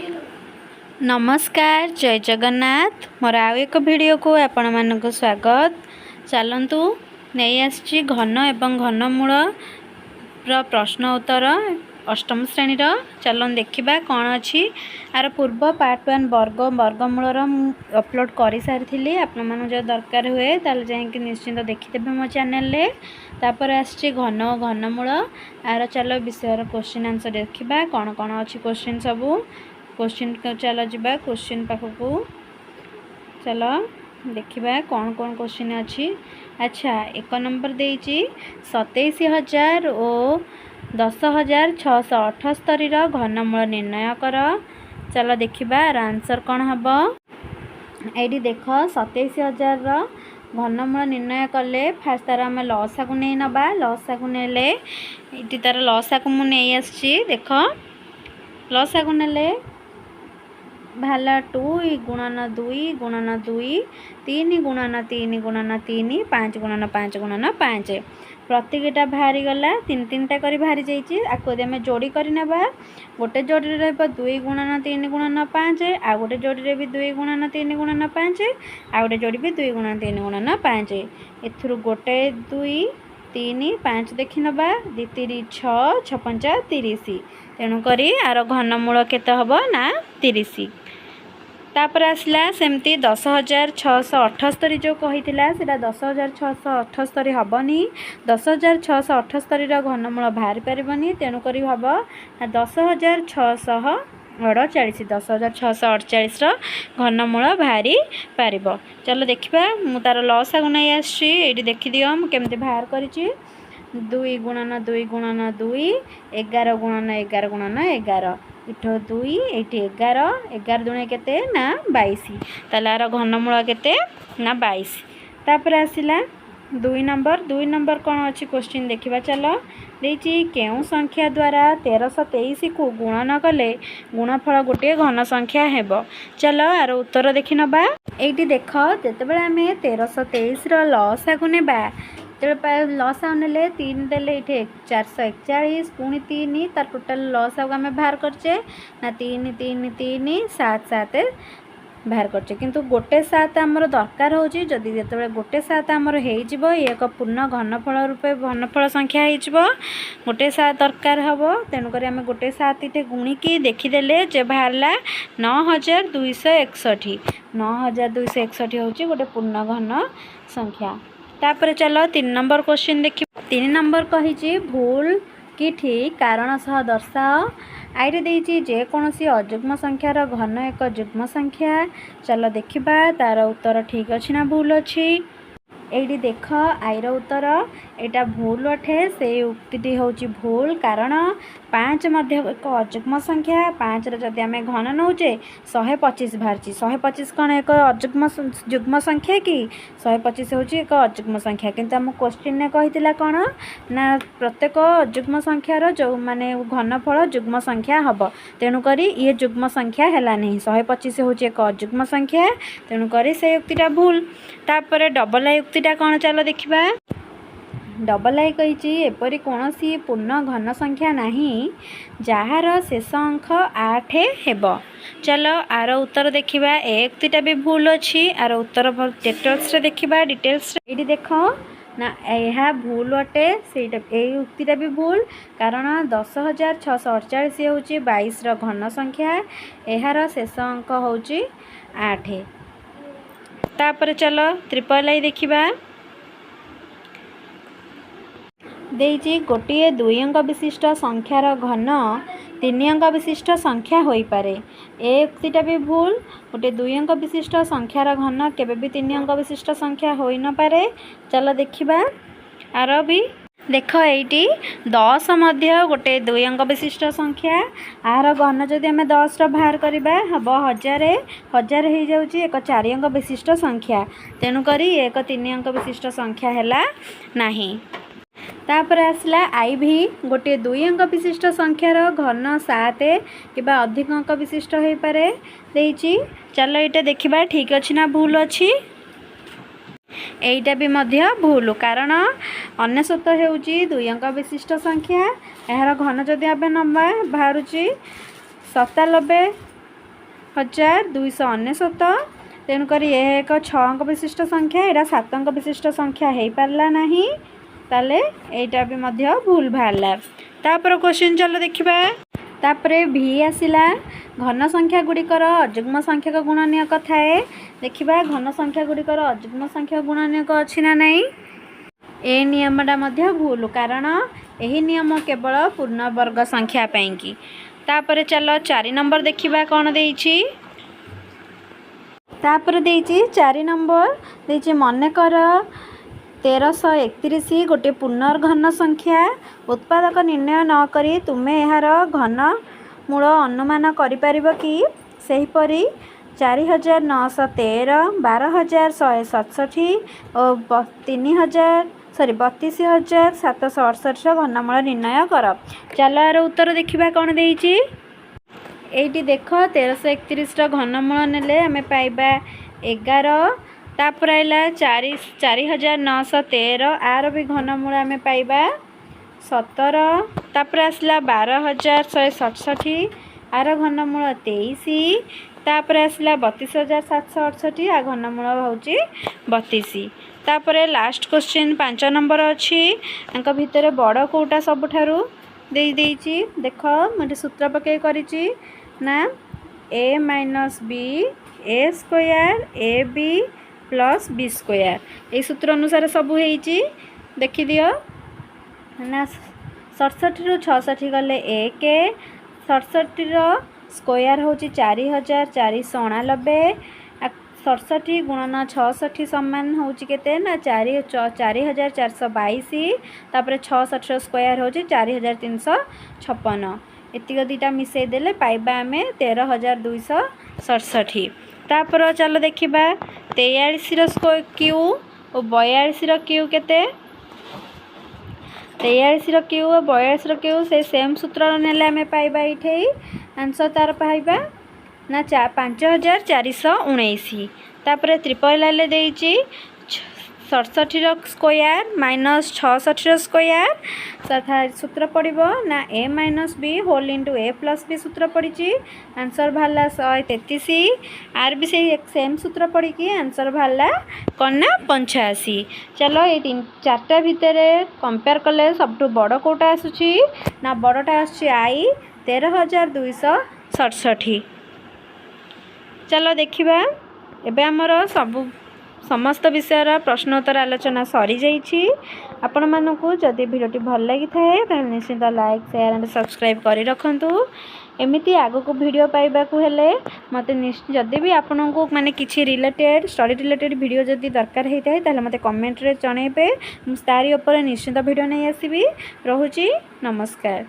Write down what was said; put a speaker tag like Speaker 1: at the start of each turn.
Speaker 1: नमस्कार जय जगन्नाथ मोर आउ एक वीडियो को आपण मानक स्वागत। चलतु नहीं आसी घन एवं घनमूल प्रश्न उत्तर अष्टम श्रेणी चलन देखा कौन अच्छी आर पूर्व पार्ट 1 वर्गमूलर अपलोड कर सारी आपण जो दरकार हुए ताल जाकि निश्चिंत देखीदे मो चैनल तापर आसी घन और घनमूल आर चलो विषय क्वेश्चन आंसर देखा कौन कौन अच्छी क्वेश्चन सबू क्वेश्चन चलो जीवा क्वेश्चन पाखक चलो देखा कौन कौन क्वेश्चन अच्छी। अच्छा एक नंबर देती 27,000 और 10,678 घनमूल निर्णय कर। चलो देखा आंसर कौन हम ये देख 27,000 घनमूल निर्णय कले फास्ट तार आम लसा को नहीं नबा लसा को नेले ये तार लसा को मुझे आसी देख लसा को नेले भाला 2 गुणन 2 गुणन 2 3 गुणन 3 गुणन 3 5 गुणन 5 गुणन 5 प्रत्येकटा बाहरी गला तीन तीन टा करी बाहरी जाइए आपको आम जोड़ी करना गोटे जोड़ी रे 2 गुणन 3 गुणन 5 आ गोटे जोड़ी रे भी 2 गुणन 3 गुणन 5 आ गोटे जोड़ी भी 2 गुणन 3 गुणन 5 एथुरु गोटे 2 3 5 देखी नबा 2 3 6 6 5 30 तेणुक आर घनमूल केते हबो ना 30। तापर आसला सेमती 10,678 जो कही से 10,678 हेनी 10,678 घनमूल बाहरी पारनी तेणुक हम 10,648 10,648 घनमूल बाहरी पार। चलो देखा मु तार लसा को नहीं आसी देखीदि मुझे बाहर कर 2 गुणन 2 गुणन 2 11 गुणन 11 गुणन 11 इठ 2 ये 11 11 दुणे केते ना 22 तार घनमूल केते ना 22। तापर आसला 2 नंबर कौन अच्छी क्वेश्चन देखा चलो देती केउ संख्या द्वारा 1323 को गुणन कले गुणफल गोटे घन संख्या हेब। चलो आर उत्तर देखी नबा ये देख जिते आम 1323 लसा को नेबा लसा ने 3 देले ये 441 पुणी 3 तार टोटाल लसा को आम बाहर करचे ना 3 3 3 7 7 बाहर करचे किंतु गोटे 7 आमर दरकार होची जदि जेतेबेले गोटे 7 आमर हेइजिबो ये एक पूर्ण घनफल रूपे घनफल संख्या हेइजिबो गोटे 7 दरकार हबो तेणुक आम गोटे 7 इटे गुणिकी देखीदेले जे बाहरला 9,261 9,261 होची गोटे पूर्ण घन संख्या। तापर चलो 3 नंबर क्वेश्चन देखिए 3 नंबर कही भूल कि ठीक कारण सह दर्शाओ आईरे देती जेकोसी अजुग्म संख्यार घन एक जुग्म संख्या। चलो देखा तार उत्तर ठीक अच्छी ना भूल अच्छी ये देख आईर उत्तर यहाँ भूल अठे से उक्ति हूँ भूल कारण 5 एक अजुग्म संख्या 5 जदि आम घन नौचे 125 बाहर 125 कौन एक अजुग्म जुग्म संख्या कि 125 हूँ एक अजुग्म संख्या किंतु आम क्वेश्चन ने कही कौन ना प्रत्येक अजुग्म संख्यार जो माने घनफल जुग्म संख्या हम तेणुक ये जुग्म संख्या है नहीं 125 हूँ एक अजुग्म संख्या तेणुक से उक्तिटा भूल। तापर डबल आई उक्तिटा कौन चलो देखा डबल आई कही एपरी कौन सी पूर्ण घन संख्या नहीं जार शेष अंक 8 हेब। चलो आर उत्तर देखा उक्तिटा भी भूल अच्छी आर उत्तर डिटेल्स देखा डिटेल्स ये देख ना यह भूल अटे से उक्तिटा भी भूल कारण 10,648 हूँ 22 घन संख्या यार शेष अंक हूँ 8। तापर चलो ट्रिपल आई देखा देती गोटे 2 अंक विशिष्ट संख्यार घन 3 अंक विशिष्ट संख्या हो पारे ए उक्तिटा भी भूल गोटे 2 अंक विशिष्ट संख्यार घन केबे भी 3 अंक विशिष्ट संख्या हो न पारे। चलो देखा आर भी देख ये 10 गोटे 2 अंक विशिष्ट संख्या आर घन जदि आम 10 बाहर करवा हम 1000 1000 हो जाऊँगी एक 4 अंक विशिष्ट संख्या तेणुक एक 3 अंक विशिष्ट संख्या है नहीं। तापर आसला आई भी गोटे 2 अंक विशिष्ट संख्यार घन 7 कि अधिक अंक विशिष्ट हो पारे देती। चलो ये देखा ठीक अच्छी ना भूल अच्छी यहीटा भी मध्य भूल कारण 99 होउची 2 अंक विशिष्ट संख्या यार घन जदि आम नवा बाहर 97 7299 तेणुक यह एक 6 अंक विशिष्ट संख्या यहाँ 7 अंक विशिष्ट संख्या हो पारा ना ताले एटा भी मध्य भूल बाहरला। तापर क्वेश्चन चलो देखिबा। तापरे भी आसिला घन संख्या गुड़िकर अजुग्म संख्यक गुणनीयक थाए। देखिबा घन संख्या गुड़िकर अजुग्म संख्या गुणनीयक अछि ना नहीं। ए नियमटा मध्य भूल कारण यही नियम केवल पूर्ण वर्ग संख्या पैकी। तापर चलो 4 नंबर देखिबा कौन देइछि। तापर देइछि 4 नंबर देइछि मनेकर 1331 गोटे पुनर्घन संख्या उत्पादक निर्णय न करी तुमे यार घन मूल अनुमान करिपारिबो कि सेहीपरि 4913 12167 और 32,768 घनमूल निर्णय कर। चलो यार उत्तर देखिबा कौन देइछि। एइटी देख 1331 घनमूल नेले आमे पाइबा 11। तापर आइला 4913 आर भी घनमूल आमे पाइबा 17। तापर आसला 12167 आर घनमूल 23। तापर आसला 32,768 आ घनमूल होची 32। तापर लास्ट क्वेश्चन 5 नंबर अच्छी अंक भितर बड़ कोटा सबुठारु देई देइची। देख मुझे सूत्र पके करिची ना a minus b a square a b plus b square ये सूत्र अनुसार सब होईची देखि दियो ना। 67 रु 66 गले 1 67 रो स्क्वायर होची 4489 67 गुणन 66 समान होची केते ना 4422। तापर 66 रो स्क्वायर होची 4356 एतिक दीटा मिसई देले पाइबा आमे 13267। तापर चलो देखिबा 43 रो क्यू और 42 रो क्यू केते। 43 रो क्यू और 42 रो क्यू से सेम सूत्र नेले आमे पाइबा इठे आंसर तार पाइबा ना 5419। तापर ट्रिपल आले देइची 67 रो स्क्वायर माइनस 66 रो स्क्वायर तथा सूत्र पड़िबो ना a minus B whole into a plus B सूत्र पड़ी आंसर बाहरला 133। आर भी से सेम सूत्र पड़ी कि आंसर बाहरला कौन ना 85। चलो ये 4टा भितर कंपेयर कले सब बड़ कोटा आसुची ना बड़टा आसुची आई 13267। चलो देखिबा एबे हमर सब समस्त विषयर प्रश्नोत्तर आलोचना सरी जाइछि। आपण मानकु जदि वीडियोटी भल लगी थाए ताले निश्चित लाइक शेयर एंड सब्सक्राइब करी रखंतु। एमिति आगो को वीडियो पाइबा को हेले मते जदि भी आपन को माने किछि रिलेटेड स्टडी रिलेटेड वीडियो जदि दरकार हेइ थाए ताले मते कमेंट रे जणैबे तारी ऊपर निश्चित वीडियो नै आसीबी। रहुछि नमस्कार।